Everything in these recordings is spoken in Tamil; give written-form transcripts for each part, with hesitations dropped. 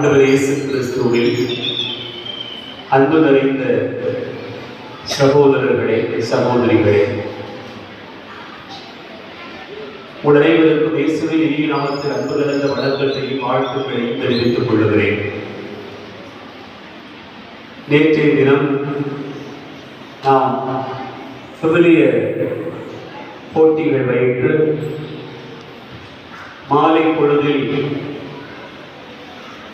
ஆண்டவர் இயேசு கிறிஸ்துவில் அன்பு நிறைந்த சகோதரர்களே, சகோதரிகளே, அனைவருக்கும் இயேசுவின் இனிய நாமத்தில் அன்பு நிறைந்த வணக்கத்தையும் வாழ்த்துக்களையும் தெரிவித்துக் கொள்கிறேன். நேற்றைய தினம் நாம் விவிலிய போட்டிகள் வைத்து மாலை பொழுதில்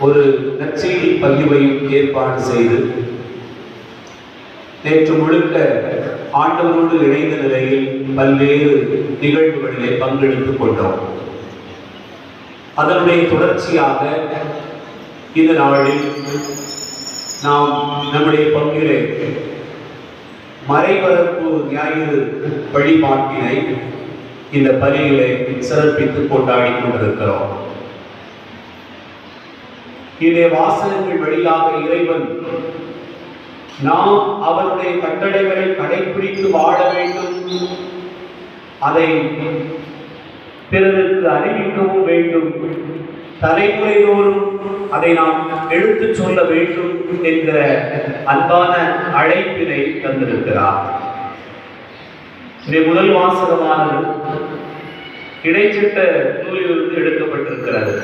ஒரு நற்செய்தி பகிர்வையும் ஏற்பாடு செய்து நேற்று முழுக்க ஆண்டவரோடு இணைந்த நிலையில் பல்வேறு நிகழ்வுகளிலே பங்கெடுத்துக் கொண்டோம். அதனுடைய தொடர்ச்சியாக இந்த நாளில் நாம் நம்முடைய பங்கிலே மறைபரப்பு ஞாயிறு வழிபாட்டினை இந்த பலியிலே சிறப்பித்து கொண்டாடி கொண்டிருக்கிறோம். இதே வாசகங்கள் வழியாக இறைவன் நாம் அவருடைய கட்டளைகளை கடைபிடித்து வாழ வேண்டும், அதை பிறருக்கு அறிவிக்கவும் வேண்டும், தலைமுறைதோறும் அதை நாம் எடுத்துச் சொல்ல வேண்டும் என்கிற அன்பான அழைப்பினை தந்திருக்கிறார். இந்த முதல் வாசகமானது இடைச்சட்ட நூலிலிருந்து எடுக்கப்பட்டிருக்கிறது.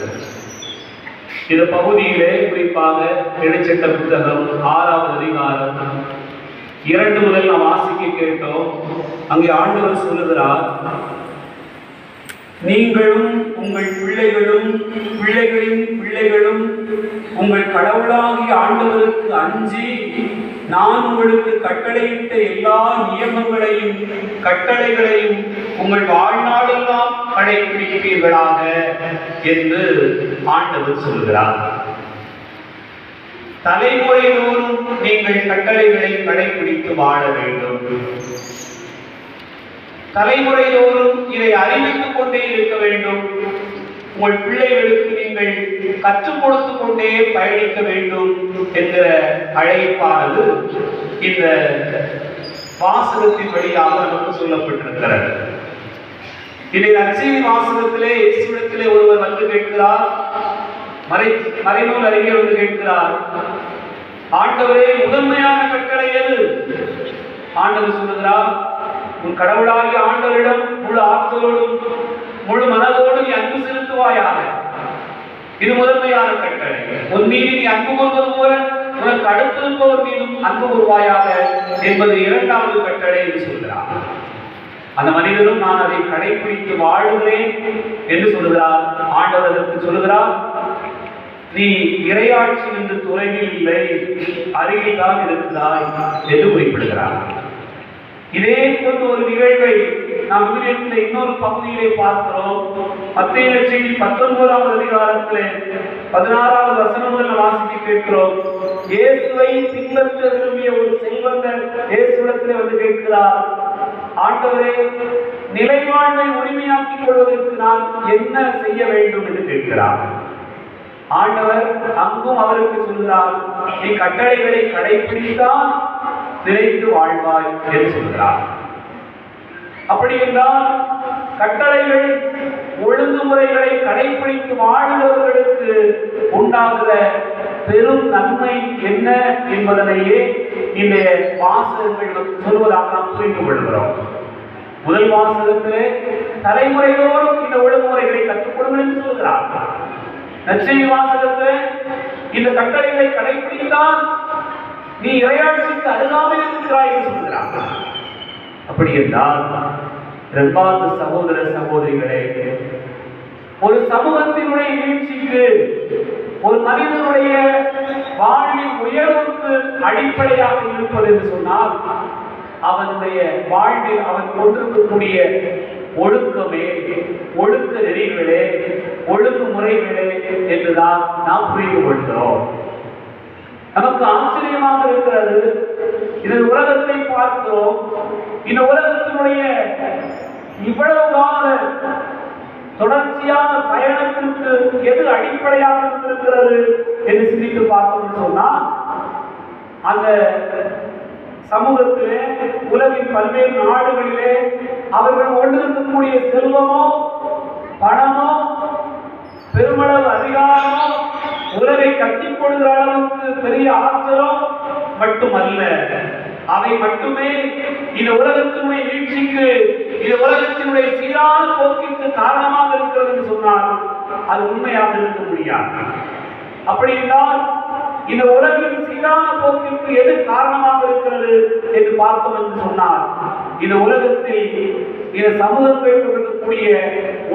இந்த பகுதியிலே குறிப்பாக இடைச்சட்ட புத்தகம் 6வது அதிகாரம் 2 முதல் நாம் வாசிக்க கேட்டோம். அங்கே ஆண்டவர் சொல்லுகிறார், நீங்களும் உங்கள் பிள்ளைகளும் பிள்ளைகளின் பிள்ளைகளும் உங்கள் கடவுளாகிய ஆண்டவருக்கு அஞ்சி நான் உங்களுக்கு கட்டளையிட்ட எல்லா நியமங்களையும் கட்டளைகளையும் உங்கள் வாழ்நாளெல்லாம் கடைபிடிப்பீர்களாக என்று ஆண்டவர் சொல்கிறார். தலைமுறைதோறும் நீங்கள் கட்டளைகளை கடைபிடித்து வாழ வேண்டும். தலைமுறைதோறும் இதை அறிவித்துக் கொண்டே இருக்க வேண்டும். உங்கள் பிள்ளைகளுக்கு நீங்கள் கற்றுக் கொடுத்து கொண்டே பயணிக்க வேண்டும் என்கிற அழைப்பானது இந்த வாசகத்தின் வழியாக நமக்கு சொல்லப்பட்டிருக்கிறது. இதை நற்செய்தி வாசகத்திலே இயேசுவிடத்திலே ஒருவர் வந்து கேட்கிறார், மறைநூல் அறிஞர் வந்து கேட்கிறார், ஆண்டவரே முதன்மையான கட்டளை எது? ஆண்டவர் சொல்லுகிறார், உன் கடவுளாகிய ஆண்டவரிடம் முழு ஆற்றலோடும் முழு மனதோடு நீ அன்பு செலுத்துவாயாக. இது முதன்மையான கட்டளை. உன் மீது நீ அன்பு கொள்வது போல உனக்கு அடுத்திருப்பவர் மீதும் அன்பு கூறுவாயாக என்பது 2வது கட்டளை என்று சொல்கிறார். அந்த மனிதரும் நான் அதை கடைபிடித்து வாழுகிறேன் என்று சொல்லுகிறார். ஆண்டவர் அதற்கு சொல்லுகிறார், நீ இறையாட்சி என்று துறையில் இல்லை, அருகில் தான் இருக்கிறாய் என்று குறிப்பிடுகிறார். இதே போன்ற ஒரு நிகழ்வை நாம் விவிலியத்திலே இன்னொரு பகுதியிலே பார்க்கிறோம். மத்தேயு நற்செய்தி 19வது அதிகாரத்திலே 16வது வசனம் முதல் வாசிக்க கேட்கிறோம். இயேசுவை பின்பற்ற விரும்பிய ஒரு செல்வந்தர் இயேசுவிடத்திலே வந்து கேட்கிறார், ஆண்டவரே, நிலைவாழ்வை உரிமையாக்கிக் கொள்வதற்கு நான் என்ன செய்ய வேண்டும் என்று கேட்கிறார். ஆண்டவர் அங்கும் அவருக்கு சொல்கிறார், நீ கட்டளைகளை கடைபிடித்தால் நிலைத்து வாழ்வாய் என்று சொல்கிறார். அப்படி என்றால் கட்டளைகள் ஒழுங்குமுறைகளை கடைபிடித்து வாழ்ந்தவர்களுக்கு உண்டாகிற பெரும் நன்மை என்ன என்பதனையே இந்த வாசகங்கள் சொல்வதாக நாம் புரிந்து கொள்கிறோம். முதல் வாசகத்திலே தலைமுறையோடு இந்த ஒழுங்குமுறைகளை கற்றுக்கொள்ளுங்கள் என்று சொல்கிறார். நற்செய்தி வாசகத்திலே இந்த கட்டளைகளை கடைபிடித்தால் நீ இறையாட்சிக்கு அருகாமையில் இருக்கிறாய் என்று சொல்கிறார். அப்படி என்றால் இரண்டாவது சகோதர சகோதரிகளே, ஒரு சமூகத்தினுடைய வீழ்ச்சிக்கு, ஒரு மனிதனுடைய வாழ்வின் உயர்வுக்கு அடிப்படையாக இருப்பது என்று சொன்னால் அவனுடைய வாழ்வில் அவன் கொண்டிருக்கக்கூடிய ஒழுக்கமே, ஒழுக்க நெறிகளே, ஒழுங்குமுறைகளே என்றுதான் நாம் புரிந்து கொள்கிறோம். நமக்கு ஆச்சரியமாக இருக்கிறது. இந்த உலகத்தை பார்க்கிறோம். இந்த உலகத்தினுடைய இவ்வளவு கால தொடர்ச்சியான பயணத்திற்கு எது அடிப்படையாக இருக்கிறது என்று சிந்தித்து பார்த்தோம்னு சொன்னால், அந்த சமூகத்திலே உலகின் பல்வேறு நாடுகளிலே அவர்கள் கொண்டிருக்கக்கூடிய செல்வமோ பணமோ பெருமளவு அதிகாரமோ உலகை கட்டிக் கொள்கிற அளவுக்கு பெரிய ஆற்றலோ மட்டுமல்ல, அவை மட்டுமே இந்த உலகத்தினுடைய வீழ்ச்சிக்கு, இந்த உலகத்தினுடைய சீரான போக்கிற்கு காரணமாக இருக்கிறது என்று சொன்னால் அது உண்மையாக இருக்க முடியாது. அப்படி என்றால் இந்த உலகின் சீரான போக்கிற்கு எது காரணமாக இருக்கிறது என்று பார்த்தோம் என்று சொன்னால், இந்த உலகத்தில் இந்த சமூகங்கள் கொடுக்கக்கூடிய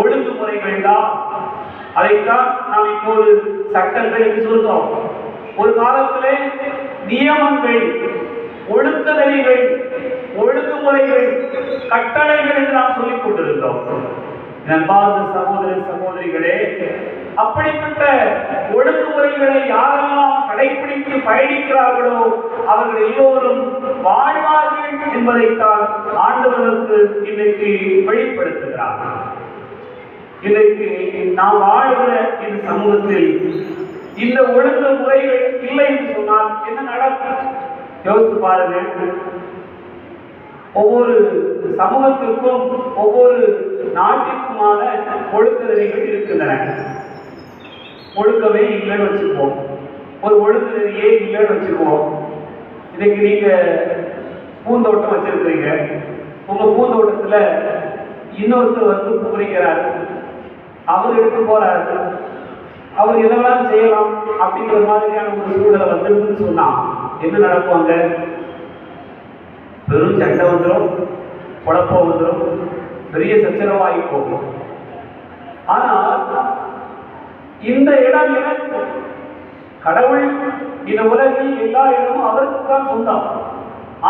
ஒழுங்குமுறைகள் தான். அதைத்தான் நாம் இப்போது சட்டங்கள் என்று சொல்கிறோம். ஒரு காலத்திலே நியமங்கள், ஒழுக்கதறிகள், ஒழுங்குமுறைகள், கட்டளைகள் என்று நாம் சொல்லிக் கொண்டிருக்கிறோம். அன்பார்ந்த சகோதர சகோதரிகளே, அப்படிப்பட்ட ஒழுங்குமுறைகளை யாரெல்லாம் கடைபிடித்து பயணிக்கிறார்களோ அவர்கள் எல்லோரும் வாழ்வார்கள் என்பதைத்தான் ஆண்டவர்களுக்கு இன்றைக்கு வெளிப்படுத்துகிறார். இன்றைக்கு நாம் வாழ்கிற இந்த சமூகத்தில் இந்த ஒழுங்குமுறைகள் இல்லை என்று சொன்னால் என்ன நடக்கும்? யோசித்து பாருங்கள். ஒவ்வொரு சமூகத்திற்கும் ஒவ்வொரு நாட்டிற்குமான ஒழுக்கநெறிகள் இருக்கின்றன. ஒழுக்கமே இல்லைன்னு வச்சுக்குவோம், ஒரு ஒழுக்கநெறியே இல்லைன்னு வச்சுக்குவோம். இன்னைக்கு நீங்க பூந்தோட்டம் வச்சிருக்கிறீங்க, உங்க பூந்தோட்டத்துல இன்னொருத்தர் வந்து புரிகிறார், அவர் எடுத்து போறாரு, அவர் என்னெல்லாம் செய்யலாம் அப்படிங்கிற மாதிரியான ஒரு சூழலை வந்துருக்குன்னு சொன்னா என்ன நடக்குவாங்க? பெரும் சண்டை வந்துடும், குழப்பம் வந்துடும், பெரிய சச்சரவாகி போகும். ஆனால் இந்த இடம் எனக்கு, கடவுள் இந்த உலகில் எல்லா இடமும் அவருக்கு தான் சொந்தம்.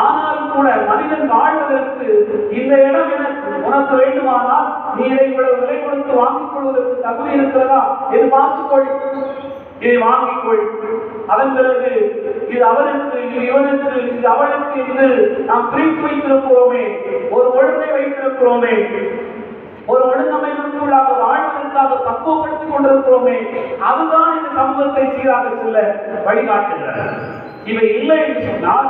ஆனாலும் கூட மனிதன் வாழ்வதற்கு இந்த இடம் எனக்கு, உனக்கு வேண்டுமானால் நீ இதை இவ்வளவு விலை கொடுத்து வாங்கிக் கொள்வதற்கு தகுதி இருக்கிறதா என்று பார்த்துக்கொள், இதை வாங்கிக்கொள். அதன் பிறகு இது அவனுக்கு, இது இவனுக்கு, இது அவனுக்கு என்று நாம் பிரித்து வைத்திருக்கிறோமே, ஒரு ஒழுங்கை வைத்திருக்கிறோமே, ஒரு ஒழுங்கமைப்புக்குள்ளாக வாழ்வதற்காக பக்குவப்படுத்திக் கொண்டிருக்கிறோமே, அதுதான் இந்த சமூகத்தை சீராக செல்ல வழிகாட்டுகிறது. இவை இல்லை என்று சொன்னால்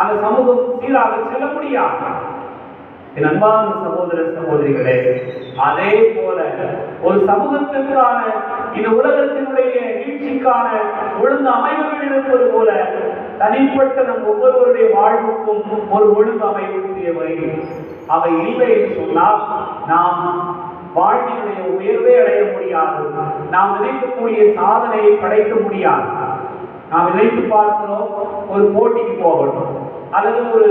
அந்த சமூகம் சீராக செல்ல முடியாது. என் அன்பார்ந்த சகோதர சகோதரிகளே, அதே போல ஒரு சமூகத்திற்கான இந்த உலகத்தினுடைய வீழ்ச்சிக்கான ஒழுங்கு அமைப்புகள் இருப்பது போல தனிப்பட்ட நம் ஒவ்வொருவருடைய வாழ்வுக்கும் ஒரு ஒழுங்கு அமைப்பு தேவை. அவை இல்லை என்று சொன்னால் நாம் வாழ்வினுடைய உயர்வே அடைய முடியாது, நாம் நினைக்கக்கூடிய சாதனையை படைக்க முடியாது. நாம் நினைத்து பார்க்கிறோம், ஒரு போட்டிக்கு போகணும், அல்லது ஒரு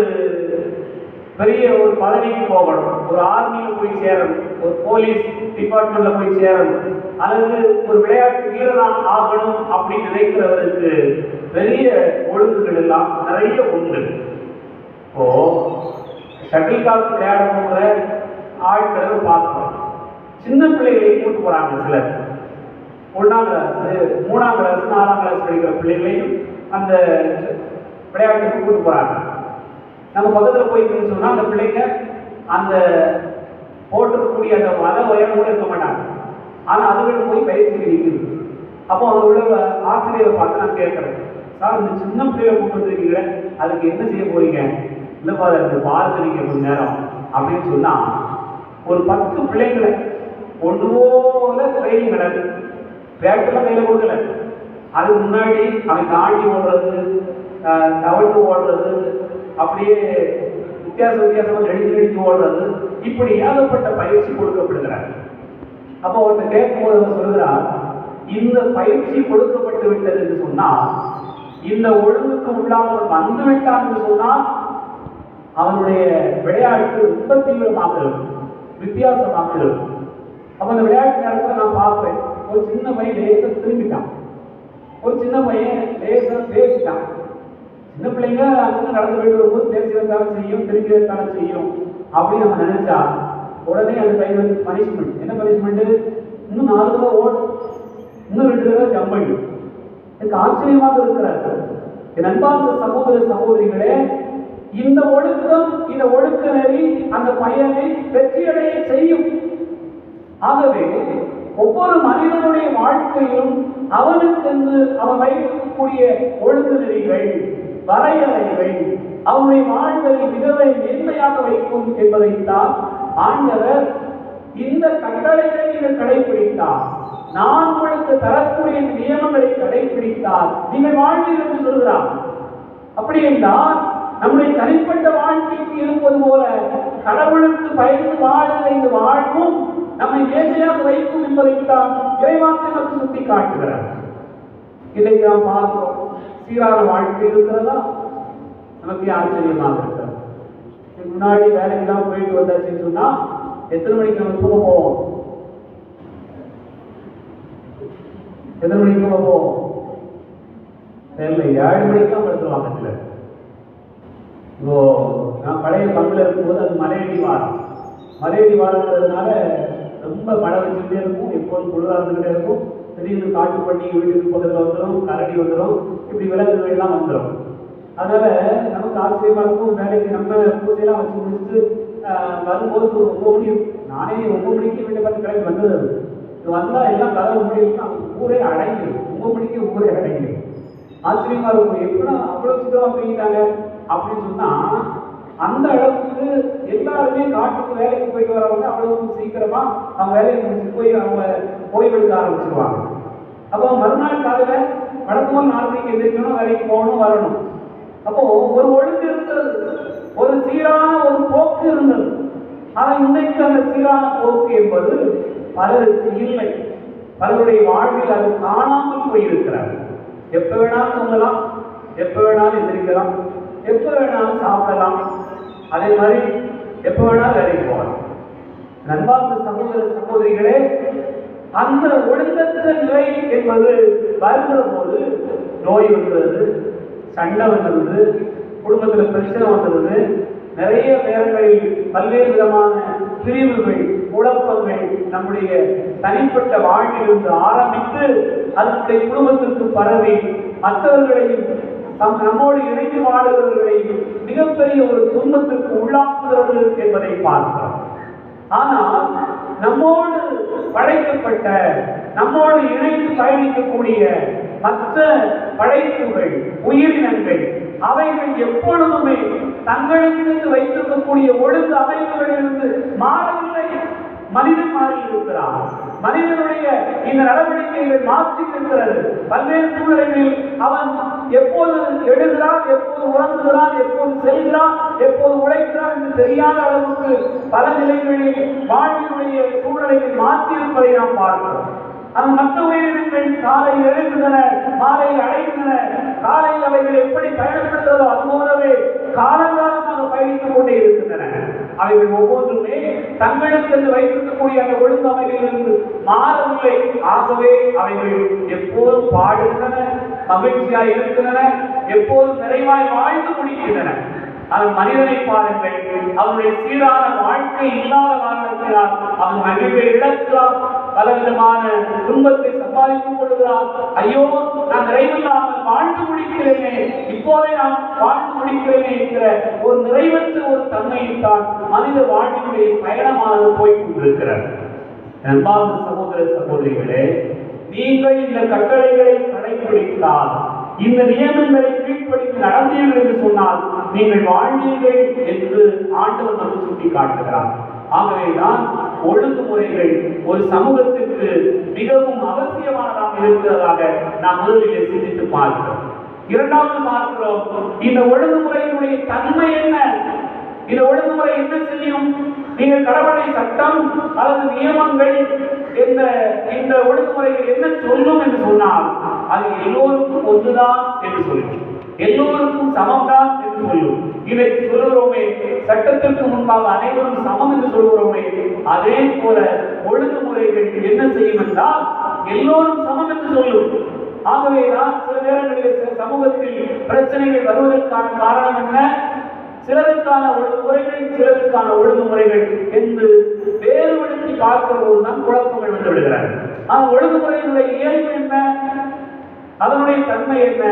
பெரிய ஒரு பதவிக்கு போகணும், ஒரு ஆர்மியில் போய் சேரணும், ஒரு போலீஸ் டிபார்ட்மெண்ட்ல போய் சேரணும், அல்லது ஒரு விளையாட்டு வீரராக ஆகணும் அப்படின்னு நினைக்கிறவருக்கு பெரிய ஒழுங்குகள் எல்லாம் நிறைய உண்டு. இப்போ ஷட்டில் காக் விளையாட போகிற ஆட்களை பார்க்கிறோம். சின்ன பிள்ளைகளை கூட்டு போறாங்க, சிலர் 1ஆம் கிளாஸ் 3ஆம் கிளாஸ் 4ஆம் கிளாஸ் படிக்கிற பிள்ளைகளையும் அந்த விளையாட்டுக்கு கூட்டு போறாங்க. நம்ம பக்கத்தில் போய் சொன்னா அந்த பிள்ளைங்க அந்த போட்டிருக்கக்கூடிய அந்த மத உயரம் கூட இருக்க மாட்டாங்க, ஆனா அதுகளுக்கு போய் பயிற்சிக்கு நிற்குது. அப்போ அவங்களோட ஆசிரியரை பார்த்து நான் கேட்கறேன், சார் இந்த சின்ன பிள்ளைகளை கூட்டு வந்துருக்கீங்க, அதுக்கு என்ன செய்ய போறீங்க? இல்லப்பா அதுக்கு பார்த்து நீங்க கொஞ்ச நேரம் அப்படின்னு சொன்னா ஒரு 10 பிள்ளைங்களை ஒன்று போல ட்ரைனிங் நடக்குது. பேட்டெல்லாம் கையில கொடுக்கல, அதுக்கு முன்னாடி அவன் தாண்டி ஓடுறது, தவழ்ந்து ஓடுறது, அப்படியே வித்தியாசமாக நெடித்து ஓடுறது, இப்படி ஏகப்பட்ட பயிற்சி கொடுக்கப்படுகிறார். அப்போ ஒருத்தர் கேட்கும்போது அவர் சொல்கிறார், இந்த பயிற்சி கொடுக்கப்பட்டு விட்டது என்று சொன்னால், இந்த ஒழுங்குக்கு உள்ளாக வந்து விட்டான் என்று சொன்னால் அவனுடைய விளையாட்டு ரொம்ப தீவிரமாக இருக்கும், வித்தியாசமாக இருக்கும். அப்ப அந்த விளையாட்டு நேரத்தில் நான் பார்ப்பேன், ஒரு சின்ன பையன் லேசா திரும்பிட்டான், ஒரு சின்ன பையன் லேசா பேசிட்டான். சின்ன பிள்ளைங்க அங்கே நடந்து போயிட்டு வரும்போது பேசுறதுக்கான செய்யும், திரும்பியதற்கான செய்யும் அப்படின்னு நம்ம நினைச்சா உடனே அந்த பையனுக்கு பனிஷ்மெண்ட். என்ன பனிஷ்மெண்ட்? இன்னும் 4 தடவை ஓடும், இன்னும் 2 தடவை ஜம்ப் பண்ணும். எனக்கு ஆச்சரியமாக இருக்கிறார்கள். என் அன்பார்ந்த சகோதர சகோதரிகளே, இந்த ஒழுக்கம், இந்த ஒழுக்க நெறி அந்த பையனை வெற்றியடைய செய்யும். ஆகவே ஒவ்வொரு மனிதனுடைய வாழ்க்கையிலும் அவனுக்கென்று அவன் வைக்கக்கூடிய ஒழுங்கு நெறிகள், வரையறைகள் அவனுடைய வாழ்வை மிகவை மேன்மையாக வைக்கும் என்பதைத்தான் ஆண்டவர் இந்த கட்டளைகளை கடைபிடித்தார். நான் உங்களுக்கு தரக்கூடிய நியமங்களை கடைபிடித்தால் நீங்கள் வாழ்வீர்கள் என்று சொல்கிறார். அப்படி என்றால் நம்முடைய தனிப்பட்ட வாழ்க்கைக்கு இருப்பது போல கடவுளுக்கு பயந்து வாழுகிற இந்த வாழ்வும் நம்மை நேர்மையாக வைக்கும் என்பதைத்தான் இறைவார்த்தை நமக்கு சுட்டி காட்டுகிறார். இதை நாம் பார்க்கிறோம். சீரான வாழ்க்கை இருக்கிறதா? நமக்கு ஆச்சரியமாக இருக்கிறது. முன்னாடி வேலைக்கெல்லாம் போயிட்டு வந்தாச்சுன்னு சொன்னா எத்தனை மணிக்கு நம்ம தூங்க போவோம்? எத்தனை மணிக்கு தூங்க போவோம்? தெரியல, 7 மணிக்கெல்லாம் படுத்துருவாங்க சிலர். இப்போ நான் பழைய பங்கில் இருக்கும்போது அது மலையடி வாரங்கிறதுனால ரொம்ப மழை வச்சுக்கிட்டே இருக்கும், எப்போதும் குளிராக இருந்துகிட்டே இருக்கும். திடீர்னு காட்டு பண்ணி வீட்டுக்கு பக்கத்தில் வந்துடும், கரடி வந்துடும், இப்படி விலங்குகள்லாம் வந்துடும். அதனால நமக்கு ஆச்சரியமா இருக்கும். வேலைக்கு நம்ம பூசையெல்லாம் வச்சு முடிச்சுட்டு வரும்போது ஒரு 9 மணி, நானே 9 மணிக்கு வீட்டை பார்த்து கிளம்பி வந்தது. இது வந்தால் எல்லாம் கதவு முடியும், அங்கே ஊரே அடங்கிடும். 9 மணிக்கு ஊரே அடங்கிடும். ஆச்சரியமா இருக்கும், எப்படின்னா அவ்வளோ சீக்கிரமா தூங்கிட்டாங்க அப்படின்னு சொன்னா அந்த அளவுக்கு எல்லாருமே காட்டுக்கு வேலைக்கு போயிட்டு வரவங்க அவ்வளவு சீக்கிரமா அவங்க வேலையை முடிச்சுட்டு போய் அவங்க ஓய்வெடுக்க ஆரம்பிச்சிருவாங்க. அப்போ மறுநாள் காலையில வழக்கமாக 4 மணிக்கு எந்திரிக்கணும், வேலைக்கு போகணும், வரணும். அப்போ ஒரு ஒழுங்கு இருந்தது, ஒரு சீரான ஒரு போக்கு இருந்தது. ஆனா இன்னைக்கு அந்த சீரான போக்கு என்பது பலருக்கு இல்லை. பலருடைய வாழ்வில் அது காணாமல் போயிருக்கிறார். எப்ப வேணாலும் தூங்கலாம், எப்ப வேணாலும் எந்திரிக்கலாம், எப்ப வேணாலும் சாப்பிடலாம், அதே மாதிரி எப்ப வேணாலும் வேலைக்கு போகலாம். நண்பார்ந்த சகோதர சகோதரிகளே, அந்த ஒழுங்கற்ற நிலை என்பது வருகிற போது நோய் வந்துடுது, சண்டை வந்துடுது, குடும்பத்தில் பிரச்சனை வந்துடுது, நிறைய நேரங்களில் பல்வேறு விதமான பிரிவுகள், குழப்பங்கள் நம்முடைய தனிப்பட்ட வாழ்விலிருந்து ஆரம்பித்து அதனுடைய குடும்பத்திற்கு பரவி மற்றவர்களையும் நம்மோடு இணைந்து வாழுகிறவர்களையும் மிகப்பெரிய ஒரு துன்பத்திற்கு உள்ளாக்குகிறது என்பதை பார்க்கிறோம். ஆனால் நம்மோடு படைக்கப்பட்ட, நம்மோடு இணைந்து பயணிக்கக்கூடிய மற்ற படைப்புகள், உயிரினங்கள், அவைகள் எப்பொழுதுமே தங்களுக்கு வைத்திருக்கக்கூடிய ஒழுங்கு அமைப்புகளிலிருந்து மாறவில்லை. மனிதன் மாறி இருக்கிறார். மனிதனுடைய இந்த நடவடிக்கைகள் மாற்றி இருக்கிறது. பல்வேறு சூழ்நிலைகளில் அவன் எப்போது எழுகிறான், எப்போது உறங்குகிறான், எப்போது செல்கிறான், எப்போது உழைக்கிறான் என்று தெரியாத அளவுக்கு பல நிலைகளில் வாழ்வினுடைய சூழ்நிலைகள் மாற்றி இருப்பதை நாம் பார்க்கிறோம். அந்த மற்ற உயிரினங்கள் காலையில் எழுகின்றன, மாலையில் அடைகின்றன. காலையில் அவைகள் எப்படி பயணப்படுகிறதோ அதுபோலவே காலங்காலமாக பயணித்துக் கொண்டே இருக்கின்றன. அவைகள் ஒவ்வொன்றுமே தங்களுக்கு வைத்திருக்கக்கூடிய அந்த ஒழுங்கமைகளிலிருந்து மாறவில்லை. ஆகவே அவைகள் எப்போதும் பாடுகின்றன, மகிழ்ச்சியாய் இருக்கின்றன, எப்போதும் நிறைவாய் வாழ்ந்து முடிக்கின்றன. அவன் மனிதனை பாருங்கள், அவனுடைய சீரான வாழ்க்கை இல்லாத காரணத்தினால் அவன் மகிழ்வை இழக்கிறான், பலவிதமான துன்பத்தை சம்பாதித்துக் கொள்கிறான். ஐயோ, நான் நிறைவில்லாமல் வாழ்ந்து முடிக்கிறேனே, இப்போதே நான் வாழ்ந்து முடிக்கிறேனே என்கிற ஒரு நிறைவற்ற ஒரு தன்மையில்தான் மனித வாழ்வினுடைய பயணமாக போய் கொண்டிருக்கிறார். அன்பார்ந்த சகோதர சகோதரிகளே, நீங்கள் இந்த கட்டளைகளை கடைபிடித்தால், இந்த நியமங்களை கீழ்ப்படித்து நடந்தீர்கள் என்று சொன்னால் நீங்கள் வாழ்வீர்கள் என்று ஆண்டவர் நமக்கு சுட்டி காட்டுகிறார். ஆகவேதான் ஒழுங்குமுறைகள் ஒரு சமூகத்திற்கு மிகவும் அவசியமானதாக இருக்கிறதாக நாம் முதலிலே சிந்தித்து பார்க்கிறோம். இரண்டாவது பார்க்கிறோம், இந்த ஒழுங்குமுறையினுடைய தன்மை என்ன? இந்த ஒழுங்குமுறை என்ன செய்யும்? நீங்கள் கடவுளை சட்டம் அல்லது நியமங்கள் இந்த ஒழுங்குமுறைகள் என்ன சொல்லும் என்று சொன்னால் அது எல்லோருக்கும் ஒன்றுதான் என்று சொல்லும், எல்லோருக்கும் சமம்தான் என்று சொல்லும். இதை சொல்லுகிறோமே, சட்டத்திற்கு முன்பாக அனைவரும் சமம் என்று சொல்கிறோமே, அதே போல ஒழுங்குமுறைகள் என்ன செய்யும் என்றால் எல்லோரும் சமம் என்று சொல்லும். ஆகவேதான் சில நேரங்களில் சில சமூகத்தில் பிரச்சனைகள் வருவதற்கான காரணம் என்ன? சிலருக்கான ஒழுங்குமுறைகள், சிலருக்கான ஒழுங்குமுறைகள் என்று வேறுபடுத்தி பார்க்கிற போதுதான் குழப்பங்கள் வந்து விடுகிறார்கள். ஆனால் ஒழுங்குமுறையினுடைய இயல்பு என்ன, அதனுடைய தன்மை என்ன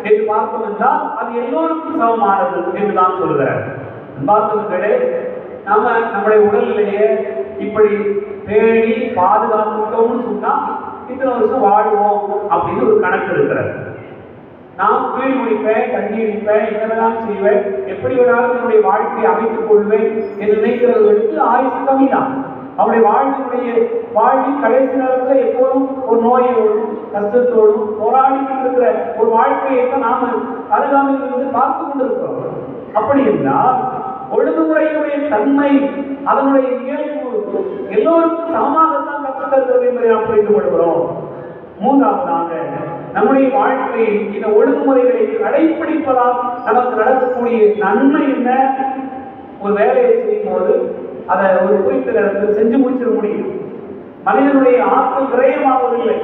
என்று பார்த்தோம் என்றால் அது எல்லோருக்கும் சமமானது என்றுதான் சொல்கிறார். பார்த்தவர்களே, நம்முடைய உடல்நிலையை இப்படி பேணி பாதுகாத்துட்டோம்னு சொன்னா இத்தனை வருஷம் வாழுவோம் அப்படின்னு ஒரு கணக்கு இருக்கிறது. நான் வீடு முடிப்பேன், தண்ணி அடிப்பேன், என்னெல்லாம் செய்வேன், எப்படி வேணாலும் என்னுடைய வாழ்க்கையை அமைத்துக் கொள்வேன் என்று நினைக்கிறவர்களுக்கு ஆயுசு கம்மிதான். அவருடைய வாழ்வின் கடைசி நேரத்தில் எப்போதும் ஒரு நோயோடும் கஷ்டத்தோடும் போராடி இருக்கிற ஒரு வாழ்க்கையை தான் நாம அருகாமையில் இருந்து பார்த்து கொண்டிருக்கிறோம். அப்படி என்றால் ஒழுங்குமுறையுடைய தன்மை, அதனுடைய இயல்பு எல்லோருக்கும் சமமாகத்தான் கற்றுத்தருகிறது என்பதை நாம் புரிந்து கொள்கிறோம். மூன்றாவதாக, நம்முடைய வாழ்க்கையில் இந்த ஒழுங்குமுறைகளை கடைபிடிப்பதால் நமக்கு நடக்கக்கூடிய நன்மை என்ன? ஒரு வேலையை செய்யும் போது அதை ஒரு குறித்த நேரத்தில் செஞ்சு முடிச்சிட முடியும். மனிதனுடைய ஆற்றல் விரயமாவதில்லை.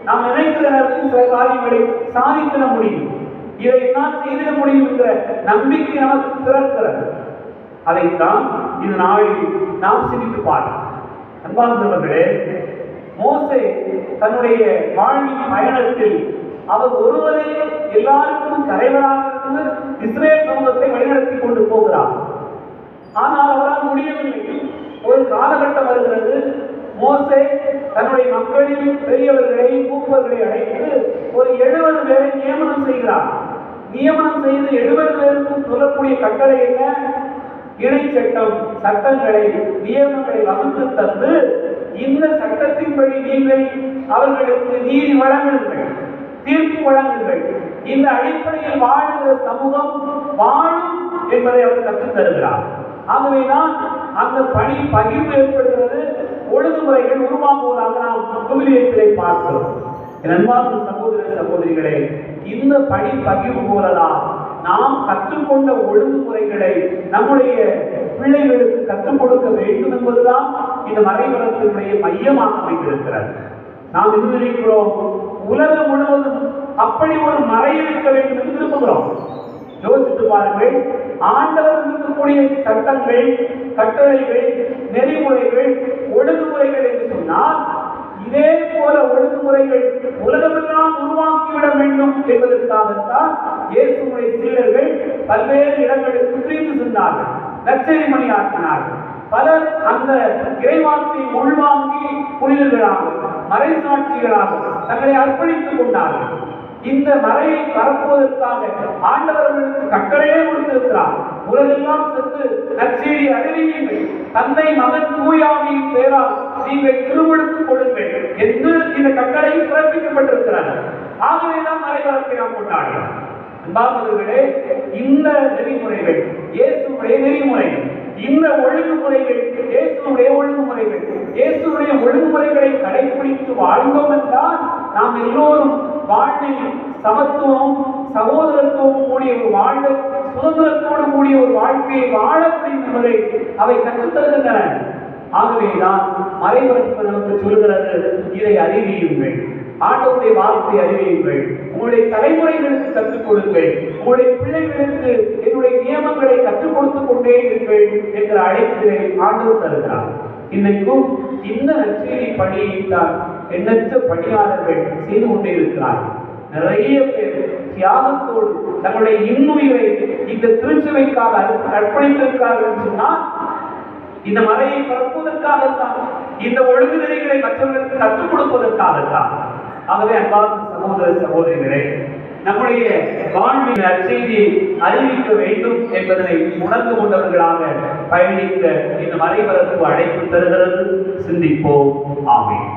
நாம் நினைக்கிற நேரத்தில் சில காரியங்களை சாதித்திட முடியும். இதை நான் செய்திட முடியும் என்ற நம்பிக்கை நமக்கு பிறக்கிறது. அதைத்தான் இந்த நாளில் நாம் சிந்தித்து பார்க்கிறோம். அன்பார்ந்தவர்களே, மோசே தன்னுடைய வாழ்வின் பயணத்தில் அவர் ஒருவரே எல்லாருக்கும் தலைவராக இருந்து இஸ்ரேல் சமூகத்தை வழிநடத்தி கொண்டு போகிறார். ஆனால் அவரால் முடியவில்லை. ஒரு காலகட்டம் வருகிறது, மோசே தன்னுடைய மக்களில் பெரியவர்களை மூப்பர்களை அழைத்து ஒரு 70 பேரை நியமனம் செய்கிறார். நியமனம் செய்து 70 பேருக்கும் சொல்லக்கூடிய கட்டளை என்ன? இணை சட்டம், சட்டங்களை, நியமங்களை வகுத்து தந்து இந்த சட்டத்தின்படி நீங்கள் அவர்களுக்கு நீதி வழங்குங்கள், தீர்ப்பு வழங்குங்கள். இந்த அடிப்படையில் வாழுகிற சமூகம் வாழும் என்பதை அவர் கற்றுத் தருகிறார். ஆகவேதான் அந்த பணி பகிர்வு ஏற்படுகிறது, ஒழுங்குமுறைகள் உருவாக்குவதாக நாம் விவிலியத்திலே பார்க்கிறோம். என் அன்பார்ந்த சகோதர சகோதரிகளே, இந்த பணி பகிர்வு போலதான் நாம் கற்றுக்கொண்ட ஒழுங்குமுறைகளை நம்முடைய பிள்ளைகளுக்கு கற்றுக் கொடுக்க வேண்டும் என்பதுதான் இந்த மறைவரத்தினுடைய மையமாக அமைந்திருக்கிறது. நாம் என்ன நினைக்கிறோம்? உலகம் முழுவதும் அப்படி ஒரு மறை இருக்க வேண்டும் என்று விரும்புகிறோம். யோசித்து பாருங்கள், ஆண்டவர் இருக்கக்கூடிய சட்டங்கள், கட்டளைகள், நெறிமுறைகள், ஒழுங்குமுறைகள் என்று சொன்னால் இதே போல ஒழுங்குமுறைகள் உலகமெல்லாம் உருவாக்கிவிட வேண்டும் என்பதற்காகத்தான் இயேசுவுடைய சீடர்கள் பல்வேறு இடங்களுக்கு பிரிந்து சென்றார்கள், நற்செய்தி பணியாற்றினார்கள். பலர் அந்த இறைவார்த்தை உள்வாங்கி புனிதர்களாக, மறைசாட்சிகளாக தங்களை அர்ப்பணித்துக் கொண்டார்கள். இந்த மறையை பரப்புவதற்காக ஆண்டவர்களுக்கு கட்டளையே கொடுத்திருக்கிறார். உலகெல்லாம் சென்று நற்செய்தி அறிவியுங்கள், தந்தை மகன் தூயாவியின் பெயரால் நீங்கள் திருமுழுக்கு கொடுங்கள் என்று இந்த கட்டளையில் பிறப்பிக்கப்பட்டிருக்கிறது. ஆகவேதான் மறைபரப்பை நாம் கொண்டாடுகிறோம். அன்பார்ந்தவர்களே, இந்த நெறிமுறைகள் இயேசுவுடைய நெறிமுறைகள், இந்த ஒழுங்குமுறைகள் இயேசுவுடைய ஒழுங்குமுறைகள். இயேசுவுடைய ஒழுங்குமுறைகளை கடைபிடித்து வாழ்ந்தோம் என்றால் நாம் எல்லோரும் வாழ்வில் சமத்துவம், சகோதரத்துவம் கூடிய ஒரு வாழ்வை, சுதந்திரத்தோடு கூடிய ஒரு வாழ்க்கையை வாழ முடியும் என்பதை அவை கற்றுத்தருகின்றன. ஆகவேதான் மறைபரப்பு நமக்கு சொல்கிறது, இதை அறிவியுங்கள், ஆண்டவருடைய வார்த்தை அறிவியுங்கள், உங்களுடைய தலைமுறைகளுக்கு கற்றுக் கொடுங்கள், உங்களுடைய பிள்ளைகளுக்கு என்னுடைய நியமங்களை கற்றுக் கொடுத்துக் கொண்டே இருங்கள் என்ற அழைப்பினை ஆண்டவர் தருகிறார். இன்றைக்கும் இந்த நற்செய்தி பணியை தான் எண்ணற்ற பணியாளர்கள் செய்து கொண்டே இருக்கிறார்கள். நிறைய பேர் தியாகத்தோடு தங்களுடைய இன்னுயிரை இந்த திருச்சபைக்காக அர்ப்பணித்திருக்கிறார்கள் என்று சொன்னால் இந்த மறையை பரப்புவதற்காகத்தான், இந்த ஒழுங்கு நெறிகளை மற்றவர்களுக்கு கற்றுக் கொடுப்பதற்காகத்தான். ஆகவே அன்பார்ந்த சகோதர சகோதரிகளே, நம்முடைய வாழ்வின் நற்செய்தியை அறிவிக்க வேண்டும் என்பதனை உணர்ந்து கொண்டவர்களாக பயணிக்க இந்த மறைபரப்பு அழைப்பு தருகிறது. சிந்திப்போம். ஆமென்.